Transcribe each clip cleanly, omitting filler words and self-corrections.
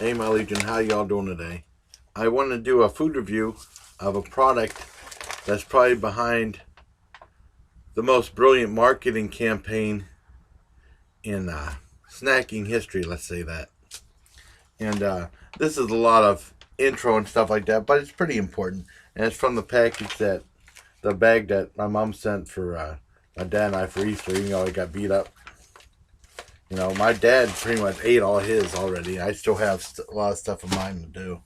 Hey my Legion, how y'all doing today? I want to do a food review of a product that's probably behind the most brilliant marketing campaign in snacking history, let's say that. And this is a lot of intro and stuff like that, but it's pretty important. And it's from the the bag that my mom sent for my dad and I for Easter, even though I got beat up. You know, my dad pretty much ate all his already. I still have a lot of stuff of mine to do.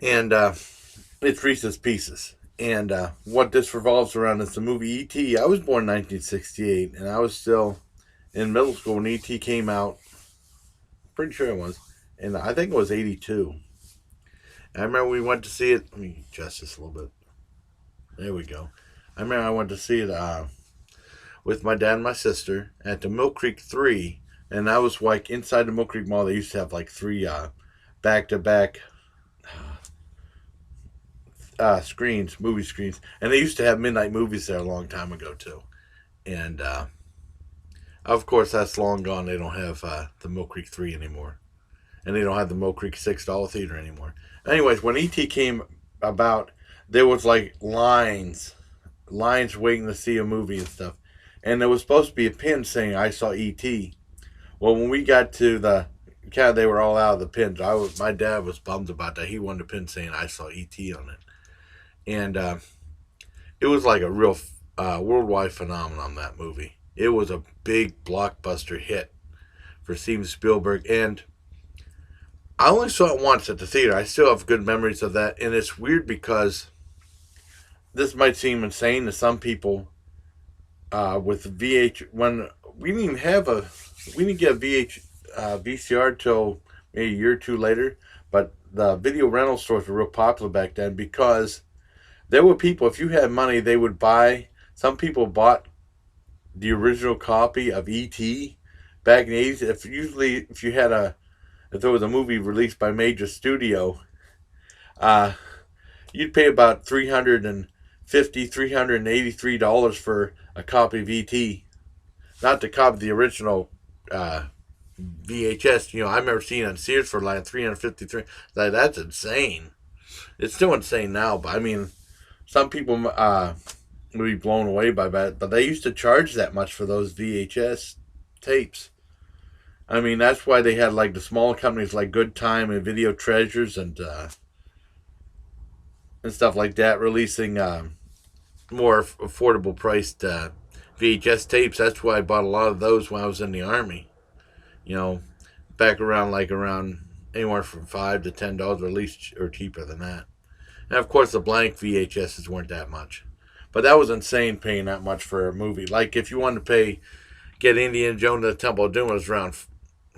And it's Reese's Pieces. And what this revolves around is the movie E.T. I was born in 1968, and I was still in middle school when E.T. came out. Pretty sure it was. And I think it was 82. I remember we went to see it. Let me adjust this a little bit. There we go. I remember I went to see it with my dad and my sister at the Mill Creek 3. And I was like inside the Mill Creek Mall. They used to have like three back to back screens, movie screens, and they used to have midnight movies there a long time ago too. And of course, that's long gone. They don't have the Mill Creek 3 anymore, and they don't have the Mill Creek $6 theater anymore. Anyways, when ET came about, there was like lines waiting to see a movie and stuff, and there was supposed to be a pin saying "I saw ET." Well, when we got to the they were all out of the pins. My dad was bummed about that. He wanted a pin saying "I saw ET" on it. And it was like a real worldwide phenomenon, that movie. It was a big blockbuster hit for Steven Spielberg, and I only saw it once at the theater. I still have good memories of that, and it's weird because this might seem insane to some people. With VH, when we didn't even have a, we didn't get a VCR till maybe a year or two later, but the video rental stores were real popular back then because there were people, if you had money, they would buy. Some people bought the original copy of E.T. back in the 80s. If there was a movie released by major studio, uh, you'd pay about $383 for a copy of E.T. Not to copy the original VHS. You know, I remember seeing it on Sears for like 353. That's insane. It's still insane now, but I mean, some people would be blown away by that, but they used to charge that much for those VHS tapes. I mean, that's why they had like the smaller companies like Good Time and Video Treasures and stuff like that releasing more affordable priced VHS tapes. That's why I bought a lot of those when I was in the army. You know, back around anywhere from $5 to $10, or at least or cheaper than that. And of course, the blank VHSs weren't that much. But that was insane paying that much for a movie. Like, if you wanted to get Indiana Jones to the Temple of Doom, it was around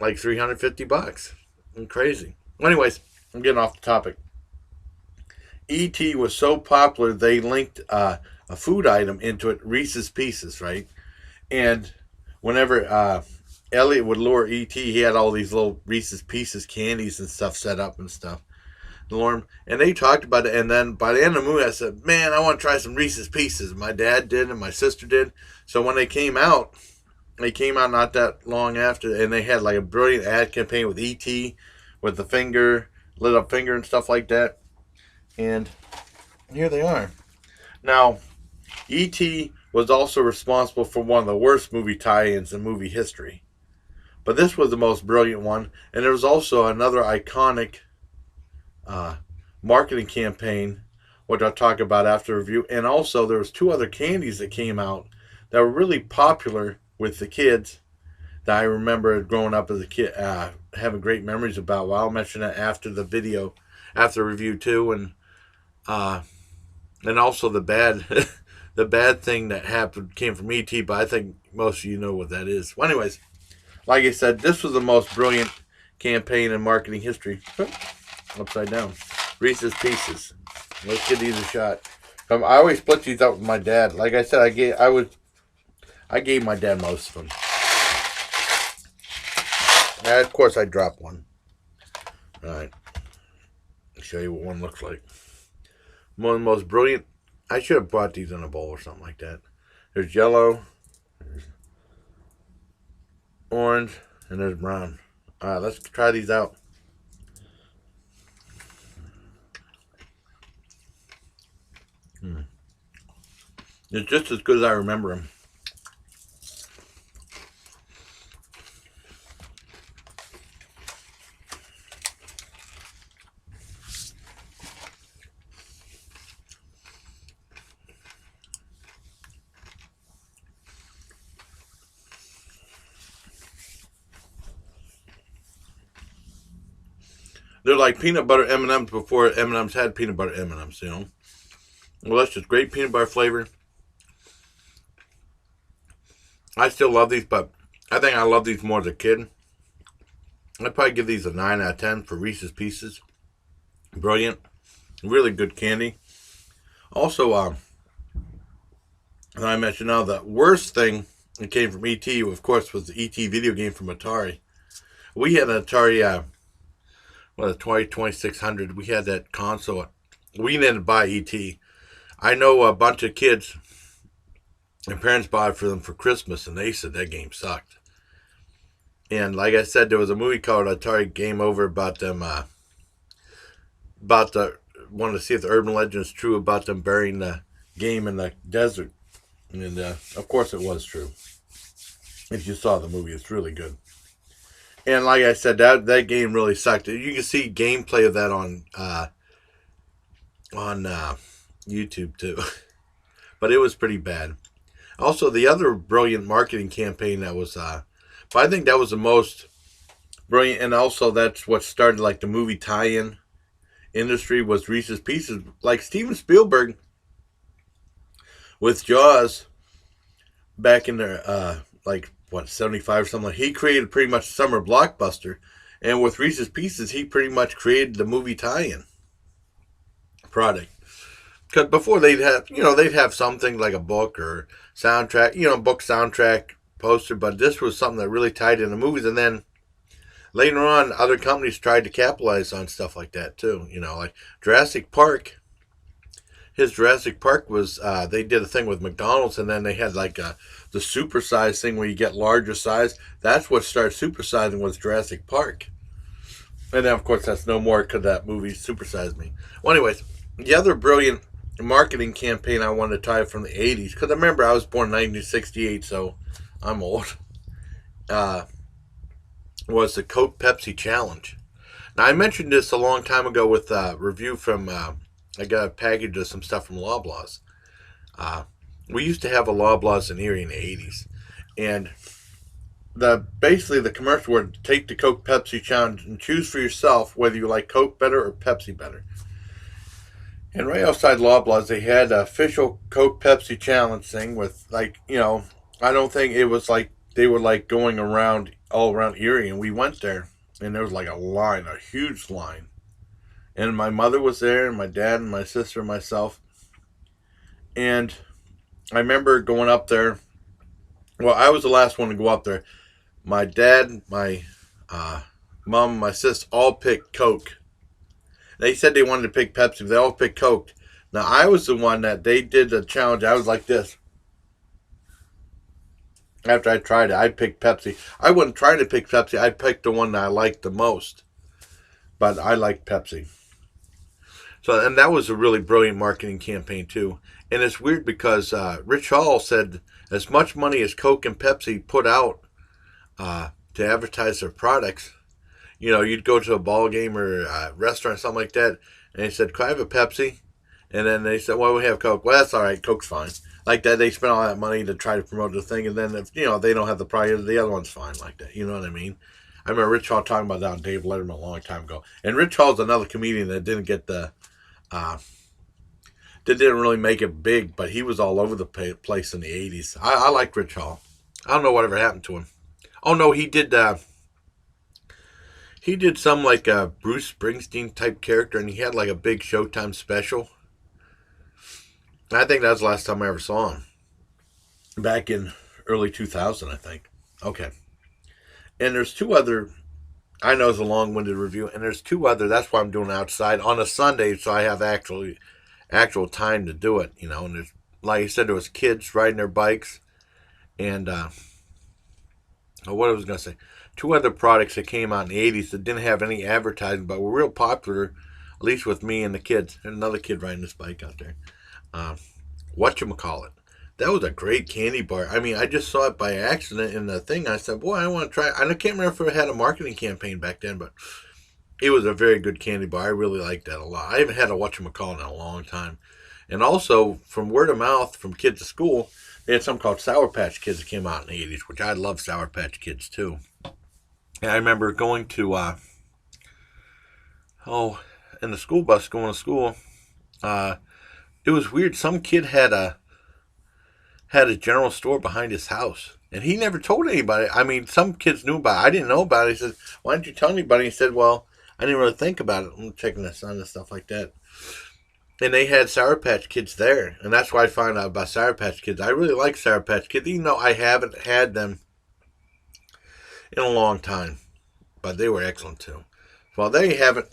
like $350. And crazy. Anyways, I'm getting off the topic. E.T. was so popular, they linked a food item into it, Reese's Pieces, right? And whenever Elliot would lure E.T., he had all these little Reese's Pieces candies and stuff set up and stuff. Norm, and they talked about it. And then by the end of the movie, I said, "Man, I want to try some Reese's Pieces." My dad did, and my sister did. So when they came out not that long after, and they had like a brilliant ad campaign with ET, with the lit up finger, and stuff like that. And here they are. Now, ET was also responsible for one of the worst movie tie-ins in movie history, but this was the most brilliant one. And there was also another iconic marketing campaign, which I'll talk about after review. And also, there was two other candies that came out that were really popular with the kids that I remember growing up as a kid, having great memories about. Well, I'll mention that after the review too, and also the bad, the bad thing that happened came from ET. But I think most of you know what that is. Well, anyways, like I said, this was the most brilliant campaign in marketing history. Upside down. Reese's Pieces. Let's give these a shot. I always split these up with my dad. Like I said, I gave my dad most of them. And of course, I dropped one. All right. I'll show you what one looks like. One of the most brilliant. I should have brought these in a bowl or something like that. There's yellow, there's orange, and there's brown. All right, let's try these out. It's just as good as I remember them. They're like peanut butter M&Ms before M&Ms had peanut butter M&Ms, you know. Well, that's just great peanut butter flavor. I still love these, but I think I love these more as a kid. I'd probably give these a 9 out of 10 for Reese's Pieces. Brilliant. Really good candy. Also, I mentioned now the worst thing that came from ET, of course, was the ET video game from Atari. We had an Atari, a 2600. We had that console. We didn't buy ET. I know a bunch of kids and parents bought it for them for Christmas, and they said that game sucked. And like I said, there was a movie called Atari Game Over about them, about the wanted to see if the urban legend is true about them burying the game in the desert. And of course, it was true. If you saw the movie, it's really good. And like I said, that game really sucked. You can see gameplay of that on YouTube too, but it was pretty bad. Also, the other brilliant marketing campaign that was, but I think that was the most brilliant, and also that's what started like the movie tie-in industry was Reese's Pieces. Like Steven Spielberg with Jaws back in there, like what 75 or something. He created pretty much a summer blockbuster, and with Reese's Pieces, he pretty much created the movie tie-in product. Because before they'd have something like a book or soundtrack, book soundtrack poster, but this was something that really tied in the movies. And then later on, other companies tried to capitalize on stuff like that too. Like Jurassic Park. His Jurassic Park was they did a thing with McDonald's, and then they had like the supersize thing where you get larger size. That's what started supersizing was Jurassic Park. And then of course that's no more because that movie supersized me. Well, anyways, the other brilliant marketing campaign I wanted to tie from the 80s, because I remember I was born in 1968, so I'm old, was the Coke Pepsi Challenge. Now, I mentioned this a long time ago with a review from, I got a package of some stuff from Loblaws. We used to have a Loblaws in Erie in the 80s, and basically the commercial would take the Coke Pepsi Challenge and choose for yourself whether you like Coke better or Pepsi better. And right outside Loblaws, they had an official Coke Pepsi Challenge thing with, like, I don't think it was like they were like going around all around Erie, and we went there, and there was like a huge line. And my mother was there, and my dad, and my sister, and myself. And I remember going up there. Well, I was the last one to go up there. My dad, my mom, my sister all picked Coke. They said they wanted to pick Pepsi, but they all picked Coke. Now, I was the one that they did the challenge. I was like this. After I tried it, I picked Pepsi. I wasn't trying to pick Pepsi. I picked the one that I liked the most. But I liked Pepsi. So, and that was a really brilliant marketing campaign, too. And it's weird because Rich Hall said as much money as Coke and Pepsi put out to advertise their products, you'd go to a ball game or a restaurant or something like that, and they said, "Can I have a Pepsi?" And then they said, "Well, we have Coke." "Well, that's all right. Coke's fine." Like that, they spent all that money to try to promote the thing, and then if they don't have the price, the other one's fine. Like that, you know what I mean? I remember Rich Hall talking about that on Dave Letterman a long time ago. And Rich Hall's another comedian that didn't get that didn't really make it big, but he was all over the place in the '80s. I like Rich Hall. I don't know whatever happened to him. Oh no, he did. He did some like a Bruce Springsteen type character, and he had like a big Showtime special. I think that's the last time I ever saw him. Back in early 2000, I think. Okay. And there's two other, I know it's a long-winded review, and there's two other, that's why I'm doing it outside on a Sunday, so I have actual time to do it, and there's, like I said, there was kids riding their bikes, and, what I was going to say, two other products that came out in the 80s that didn't have any advertising, but were real popular, at least with me and the kids. And another kid riding his bike out there. Whatchamacallit. That was a great candy bar. I mean, I just saw it by accident in the thing. I said, boy, I want to try it. And I can't remember if it had a marketing campaign back then, but it was a very good candy bar. I really liked that a lot. I haven't had a whatchamacallit in a long time. And also, from word of mouth from kids at school, they had something called Sour Patch Kids that came out in the 80s, which I love Sour Patch Kids too. And I remember going to, in the school bus going to school, uh, it was weird. Some kid had a general store behind his house. And he never told anybody. I mean, some kids knew about it. I didn't know about it. He said, why didn't you tell anybody? He said, well, I didn't really think about it. I'm checking the sun and stuff like that. And they had Sour Patch Kids there. And that's why I found out about Sour Patch Kids. I really like Sour Patch Kids, even though I haven't had them in a long time. But they were excellent too. Well, there you have it.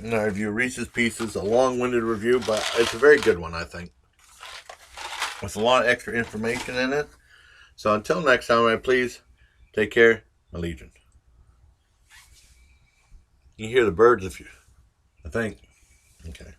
I review Reese's Pieces, a long-winded review, but it's a very good one, I think. With a lot of extra information in it. So until next time, please take care, my legion. You can hear the birds if you, I think. Okay.